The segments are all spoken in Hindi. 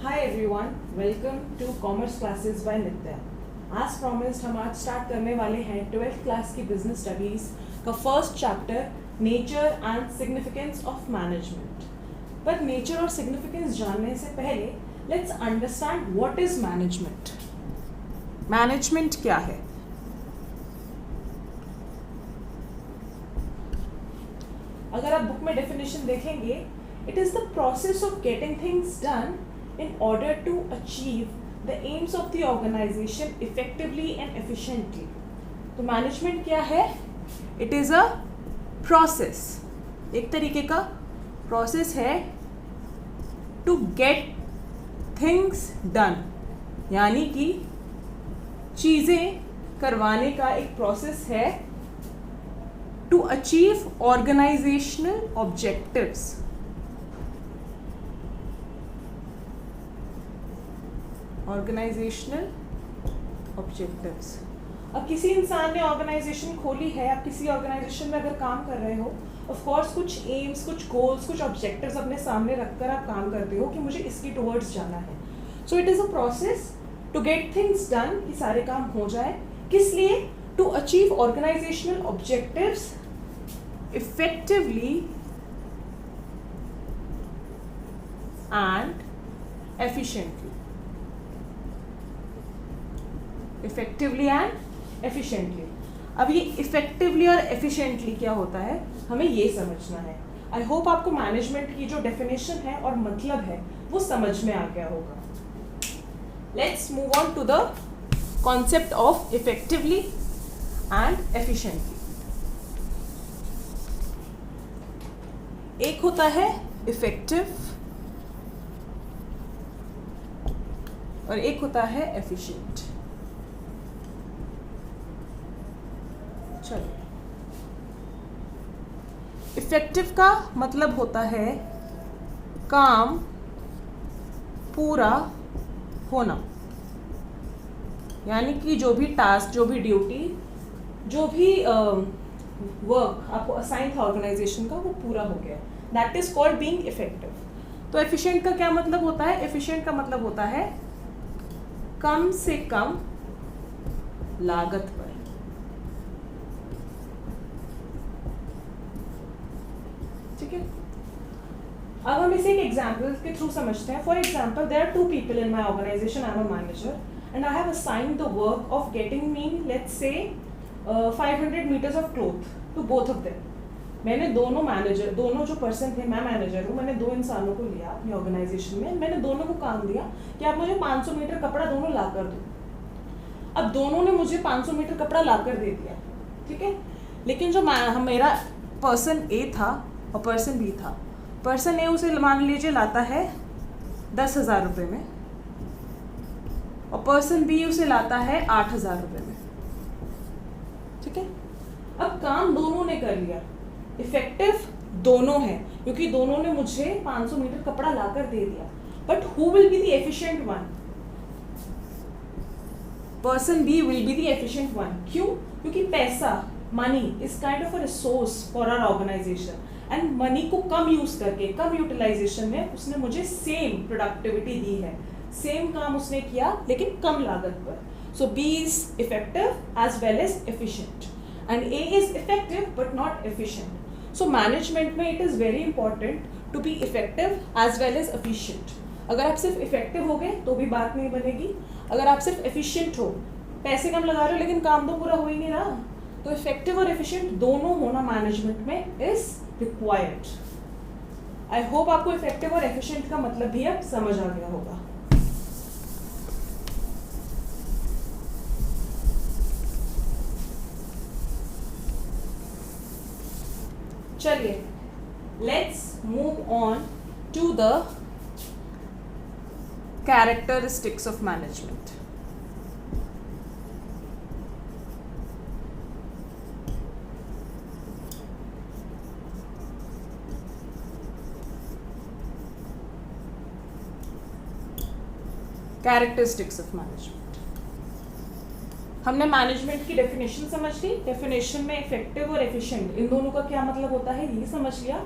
Hi everyone, welcome to Commerce Classes by Nitya. As promised, हम आज स्टार्ट करने वाले हैं 12th क्लास की बिजनेस स्टडीज का first chapter nature and significance of management. पर नेचर और सिग्निफिकेंस जानने से पहले let's understand what is management. Management क्या है? अगर आप बुक में डेफिनेशन देखेंगे, it is the process of getting things done in order to achieve the aims of the organization effectively and efficiently. तो मैनेजमेंट क्या है? इट इज़ अ प्रोसेस, एक तरीके का प्रोसेस है टू गेट थिंग्स डन, यानी कि चीज़ें करवाने का एक प्रोसेस है to achieve organisational objectives. Organisational objectives. अब किसी इंसान ने ऑर्गेनाइजेशन खोली है, आप किसी ऑर्गेनाइजेशन में अगर काम कर रहे हो, ऑफ कोर्स कुछ एम्स, कुछ गोल्स, कुछ ऑब्जेक्टिव्स अपने सामने रखकर आप काम करते हो कि मुझे इसकी टुवर्ड्स जाना है. So it is a process to get things done, कि सारे काम हो जाए. किस लिए? To achieve organisational objectives effectively and efficiently. Effectively and efficiently. अब ये इफेक्टिवली और एफिशिएंटली क्या होता है, हमें ये समझना है. आई होप आपको मैनेजमेंट की जो डेफिनेशन है और मतलब है वो समझ में आ गया होगा. Let's move on to the concept of effectively and efficiently. एक होता है इफेक्टिव और एक होता है एफिशिएंट. इफेक्टिव का मतलब होता है काम पूरा होना, यानी कि जो भी टास्क, जो भी ड्यूटी, जो भी वर्क आपको असाइन था ऑर्गेनाइजेशन का, वो पूरा हो गया. That is called being effective. तो एफिशिएंट का क्या मतलब होता है? एफिशिएंट का मतलब होता है कम से कम लागत पर. ठीक है, अब हम इसे एक एग्जाम्पल के थ्रू समझते हैं. For example, there are two people in my organisation. I am a manager and I have assigned the work of getting me, let's say 500 metres of cloth to both of them. मैंने दोनों जो पर्सन थे, मैं मैनेजर हूँ, मैंने दो इंसानों को लिया अपनी ऑर्गेनाइजेशन में. मैंने दोनों को काम दिया कि आप मुझे 500 मीटर कपड़ा दोनों ला कर दो. अब दोनों ने मुझे 500 मीटर कपड़ा ला कर दे दिया, ठीक है. लेकिन जो मेरा पर्सन ए था और पर्सन बी था. पर्सन ए उसे मान लीजिए लाता है 10,000 रुपये में और पर्सन बी उसे लाता है 8,000 रुपये में. ठीक है, अब काम दोनों ने कर लिया. इफेक्टिव दोनों हैं क्योंकि दोनों ने मुझे 500 मीटर कपड़ा लाकर दे दिया. But who will be the efficient one? Person B will be the efficient one. क्यों? क्योंकि पैसा, money is kind of a resource for our organisation, and money को कम यूज करके, कम यूटिलाइजेशन में उसने मुझे सेम प्रोडक्टिविटी दी है. सेम काम उसने किया लेकिन कम लागत पर. So B is effective as well as efficient and A is effective but not efficient. So management में it is very important to be effective as well as efficient. अगर आप सिर्फ इफेक्टिव हो गए तो भी बात नहीं बनेगी. अगर आप सिर्फ एफिशिएंट हो, पैसे कम लगा रहे हो लेकिन काम तो पूरा हो ही नहीं रहा, तो इफेक्टिव और एफिशिएंट दोनों होना मैनेजमेंट में इज रिक्वायर्ड. आई होप आपको इफेक्टिव और एफिशिएंट का मतलब भी अब समझ आ गया होगा. चलिए, let's move on to the characteristics of management. Characteristics of management. हमने मैनेजमेंट की डेफिनेशन समझ ली. डेफिनेशन में इफेक्टिव और एफिशिएंट इन दोनों का क्या मतलब होता है ये समझ लिया.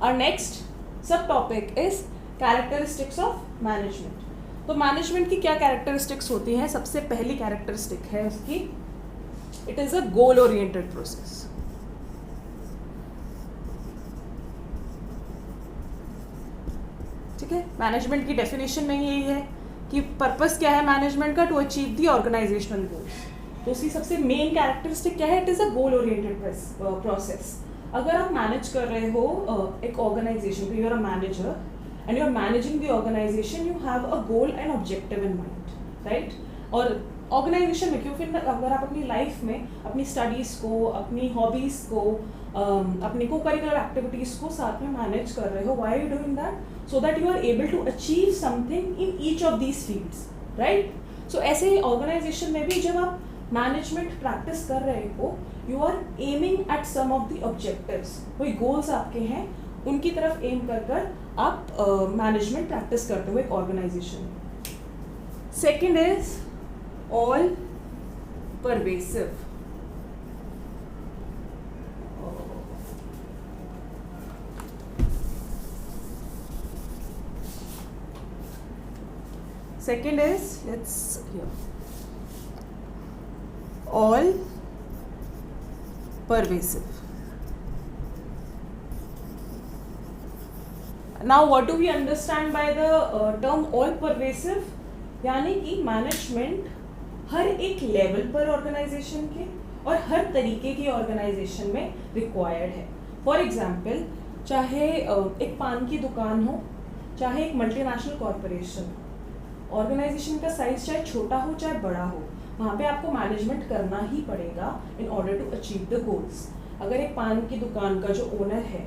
और नेक्स्ट सब topic is characteristics of management. तो मैनेजमेंट की क्या कैरेक्टरिस्टिक्स होती हैं? सबसे पहली कैरेक्टरिस्टिक है उसकी, it is a goal oriented process. ठीक है, मैनेजमेंट की डेफिनेशन में यही है कि पर्पस क्या है मैनेजमेंट का, to achieve the organisational goals. तो उसकी सबसे मेन कैरेक्टरिस्टिक क्या है? It is a goal oriented process. अगर आप मैनेज कर रहे हो एक organisation, you are a manager and you are managing the organisation, you have a goal and objective in mind, right? और ऑर्गेनाइजेशन में क्यों, फिर अगर आप अपनी लाइफ में अपनी स्टडीज़ को, अपनी हॉबीज़ को, अपनी को करिकुलर एक्टिविटीज़ को साथ में मैनेज कर रहे हो, why are you doing that? So that you are able to achieve something in each of these fields, right? So ऐसे ही ऑर्गेनाइजेशन में भी जब आप मैनेजमेंट प्रैक्टिस कर रहे हो, you are aiming at some of the objectives, कोई गोल्स आपके हैं, उनकी तरफ एम कर कर आप मैनेजमेंट प्रैक्टिस करते हो एक ऑर्गेनाइजेशन में। Second is all pervasive. Second is, let's here, all pervasive. Now what do we understand by the term all pervasive? यानी कि मैनेजमेंट हर एक लेवल पर ऑर्गेनाइजेशन के और हर तरीके की ऑर्गेनाइजेशन में रिक्वायर्ड है। फॉर एग्जाम्पल, चाहे एक पान की दुकान हो, चाहे एक मल्टीनेशनल कॉरपोरेशन हो, ऑर्गेनाइजेशन का साइज चाहे छोटा हो चाहे बड़ा हो, वहाँ पे आपको मैनेजमेंट करना ही पड़ेगा in order to achieve the goals. अगर एक पान की दुकान का जो ओनर है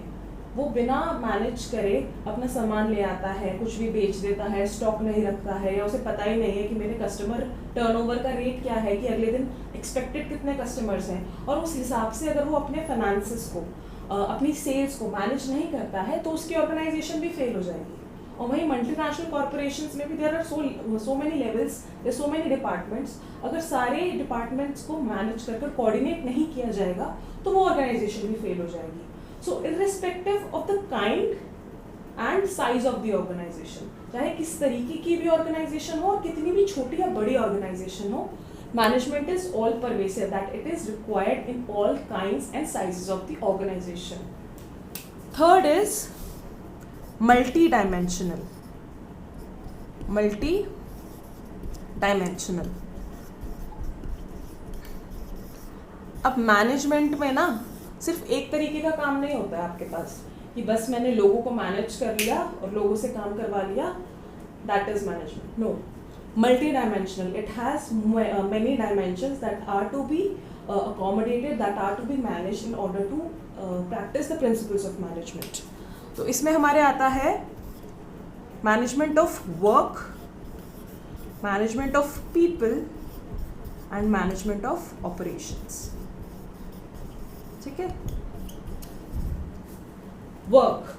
वो बिना मैनेज करे अपना सामान ले आता है, कुछ भी बेच देता है, स्टॉक नहीं रखता है, या उसे पता ही नहीं है कि मेरे कस्टमर टर्नओवर का रेट क्या है, कि अगले दिन एक्सपेक्टेड कितने कस्टमर्स हैं, और उस हिसाब से अगर वो अपने फाइनेंसेस को, अपनी सेल्स को मैनेज नहीं करता है, तो उसकी ऑर्गेनाइजेशन भी फेल हो जाएगी। और वहीं मल्टीनेशनल कॉर्पोरेशंस में भी there are so many levels, there so many departments. अगर सारे डिपार्टमेंट्स को मैनेज कर कोऑर्डिनेट नहीं किया जाएगा तो वो ऑर्गेनाइजेशन भी फेल हो जाएगी। So irrespective of the kind and size of the organisation, चाहे किस तरीके की भी ऑर्गेनाइजेशन हो और कितनी भी छोटी या बड़ी ऑर्गेनाइजेशन हो, management is all pervasive, that it is required in all kinds and sizes of the organisation. Third is multidimensional. Multidimensional, अब मैनेजमेंट में ना सिर्फ एक तरीके का काम नहीं होता है आपके पास कि बस मैंने लोगों को मैनेज कर लिया और लोगों से काम करवा लिया, that is management. No, multidimensional, it has many dimensions that are to be accommodated, that are to be managed in order to practice the principles of management. तो इसमें हमारे आता है management of work, management of people and management of operations. ठीक है, वर्क,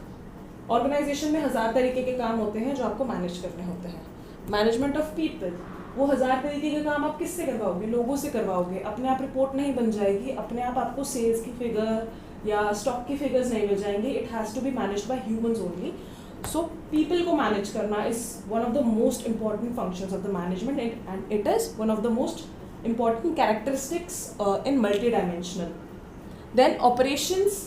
ऑर्गेनाइजेशन में 1000 तरीके के काम होते हैं जो आपको मैनेज करने होते हैं। मैनेजमेंट ऑफ पीपल, वो 1000 तरीके के काम आप किससे करवाओगे? लोगों से करवाओगे। अपने आप रिपोर्ट नहीं बन जाएगी, अपने आप आपको सेल्स की फिगर या स्टॉक की फिगर्स नहीं मिल जाएंगे। It has to be managed by humans only. So people को मैनेज करना is one of the most important functions of the management and it is one of the most important characteristics in multidimensional. Then operations,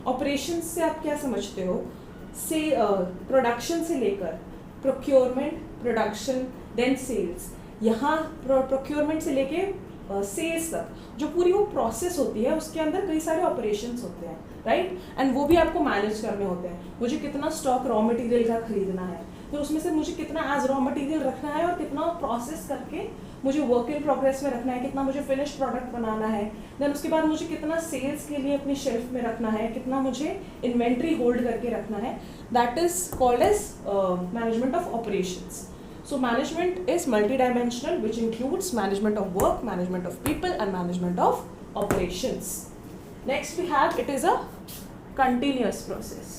operations से आप क्या समझते हो? से प्रोडक्शन से लेकर प्रोक्योरमेंट, प्रोडक्शन, देन सेल्स, यहाँ प्रोक्योरमेंट से लेके सेल्स तक जो पूरी वो प्रोसेस होती है उसके अंदर कई सारे ऑपरेशंस होते हैं, राइट? एंड वो भी आपको मैनेज करने होते हैं। मुझे कितना स्टॉक रॉ मटेरियल का खरीदना है, तो उसमें से मुझे कितना एज रॉ मटेरियल रखना है और कितना प्रोसेस करके मुझे वर्क इन प्रोग्रेस में रखना है, कितना मुझे फिनिश प्रोडक्ट बनाना है, देन उसके बाद मुझे कितना सेल्स के लिए अपनी शेल्फ में रखना है, कितना मुझे इन्वेंट्री होल्ड करके रखना है, that is called as management of operations. So management is multidimensional, which includes management of work, management of people and management of operations. Next we have, it is a continuous process.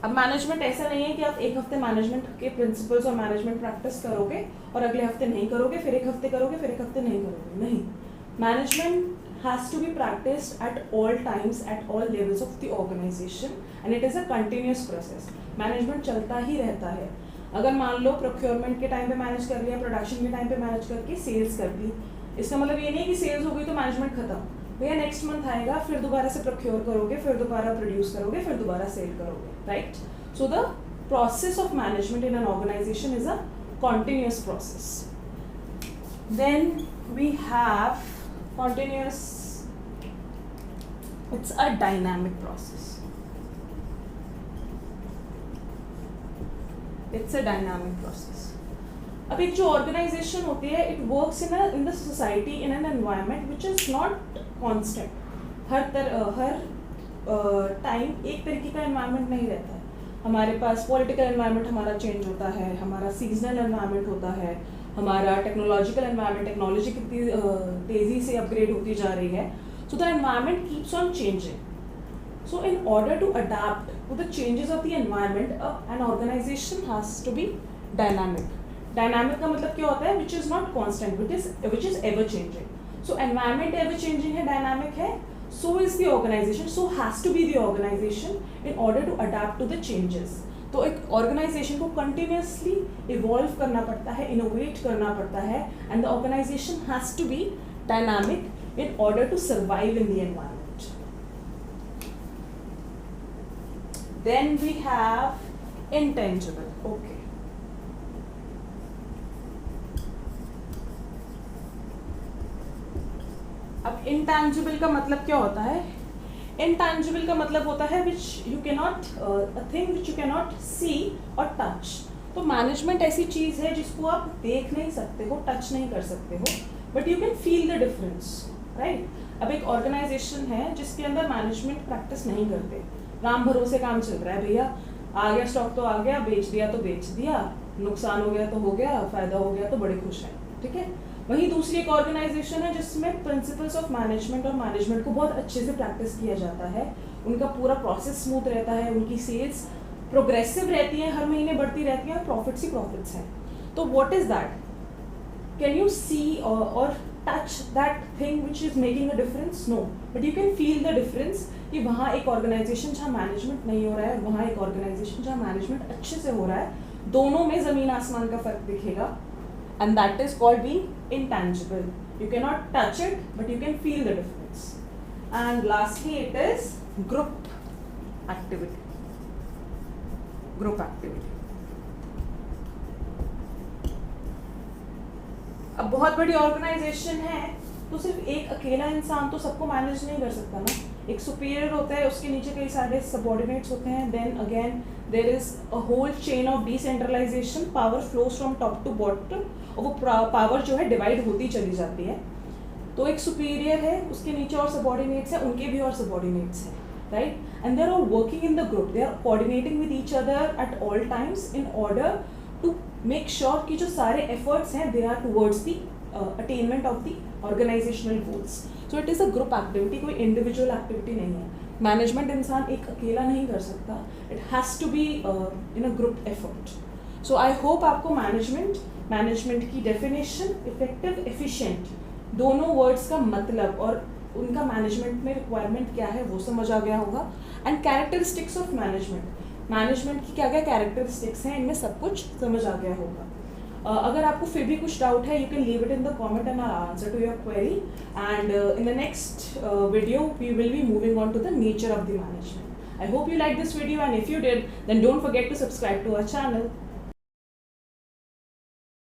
अब मैनेजमेंट ऐसा नहीं है कि आप एक हफ्ते मैनेजमेंट के प्रिंसिपल्स और मैनेजमेंट प्रैक्टिस करोगे और अगले हफ्ते नहीं करोगे, फिर एक हफ्ते करोगे, फिर एक हफ्ते नहीं करोगे. नहीं, management has to be practiced at all times, at all levels of the organization, and it is a continuous process. Management चलता ही रहता है. अगर मान लो प्रोक्योरमेंट के टाइम पे मैनेज कर लिया, प्रोडक्शन के टाइम पे मैनेज करके सेल्स कर दी, इसका मतलब ये नहीं कि सेल्स हो गई तो मैनेजमेंट खत्म. भैया नेक्स्ट मंथ आएगा, फिर दोबारा से प्रोक्योर करोगे, फिर दोबारा प्रोड्यूस करोगे, फिर दोबारा सेल करोगे, right? So the process of management in an organization is a continuous process. Then we have continuous, it's a dynamic process. It's a dynamic process. अब एक जो organization होती है, it works in the society in an environment which is not constant. Her time एक तरीके का environment नहीं रहता है. हमारे पास पॉलिटिकल एनवायरनमेंट हमारा चेंज होता है, हमारा सीजनल एनवायरनमेंट होता है, हमारा टेक्नोलॉजिकल एनवायरनमेंट, टेक्नोलॉजी कितनी तेज़ी से अपग्रेड होती जा रही है. So the environment keeps on changing. So in order to adapt to the changes of the environment, an organisation has to be dynamic. Dynamic का मतलब क्या होता है? Which is not constant, which is ever changing. So environment ever changing है, डायनामिक है. So is the organization, so has to be the organization in order to adapt to the changes. तो एक organization को continuously evolve करना पड़ता है, innovate करना पड़ता है, and the organization has to be dynamic in order to survive in the environment. Then we have intangible. Okay. अब इंटैंजिबल का मतलब क्या होता है? इंटैंजिबल का मतलब होता है which you cannot, a thing which you cannot see और टच. तो मैनेजमेंट ऐसी चीज़ है जिसको आप देख नहीं सकते हो, टच नहीं कर सकते हो, but you can feel the difference, right? अब एक ऑर्गेनाइजेशन है जिसके अंदर मैनेजमेंट प्रैक्टिस नहीं करते, राम भरोसे काम चल रहा है, भैया आ गया स्टॉक तो आ गया, बेच दिया तो बेच दिया, नुकसान हो गया तो हो गया, फायदा हो गया तो बड़े खुश हैं, ठीक है? वहीं दूसरी एक ऑर्गेनाइजेशन है जिसमें प्रिंसिपल्स ऑफ मैनेजमेंट और मैनेजमेंट को बहुत अच्छे से प्रैक्टिस किया जाता है, उनका पूरा प्रोसेस स्मूथ रहता है, उनकी सेल्स प्रोग्रेसिव रहती है, हर महीने बढ़ती रहती है, प्रॉफिट्स ही प्रॉफिट्स हैं. तो what is that? Can you see और touch that thing which is making a difference? No, but you can feel the difference कि वहाँ एक ऑर्गेनाइजेशन जहाँ मैनेजमेंट नहीं हो रहा है, वहाँ एक ऑर्गेनाइजेशन जहाँ मैनेजमेंट अच्छे से हो रहा है, दोनों में ज़मीन आसमान का फर्क दिखेगा. And that is called being intangible. You cannot touch it, but you can feel the difference. And lastly, it is group activity. Group activity. अब बहुत बड़ी ऑर्गेनाइजेशन है तो सिर्फ एक अकेला इंसान तो सबको मैनेज नहीं कर सकता ना. एक सुपीरियर होता है, उसके नीचे कई सारे सबऑर्डिनेट्स होते हैं. Then again there is a whole chain of decentralisation. Power flows from top to bottom, और वो पावर जो है डिवाइड होती चली जाती है. तो एक सुपीरियर है, उसके नीचे और सबऑर्डिनेट्स हैं, उनके भी और सबऑर्डिनेट्स हैं, right? And they are all working in the group, they are coordinating with each other at all times in order to make sure कि जो सारे एफर्ट्स हैं they are towards the attainment of the organisational goals. So it is a group activity, कोई इंडिविजुअल एक्टिविटी नहीं है. मैनेजमेंट इंसान एक अकेला नहीं कर सकता, it has to be in a group effort. So I hope आपको मैनेजमेंट की डेफिनेशन, इफेक्टिव, एफिशिएंट, दोनों वर्ड्स का मतलब और उनका मैनेजमेंट में रिक्वायरमेंट क्या है वो समझ आ गया होगा. एंड कैरेक्टरिस्टिक्स ऑफ मैनेजमेंट की क्या क्या कैरेक्टरिस्टिक्स हैं, इनमें सब कुछ समझ आ गया होगा. अगर आपको फिर भी कुछ डाउट है, you can leave it in the comment and I answer to your query. And in the next video we will be moving on to the nature of the management. I hope you liked this video, and if you did, then don't forget to subscribe to our channel.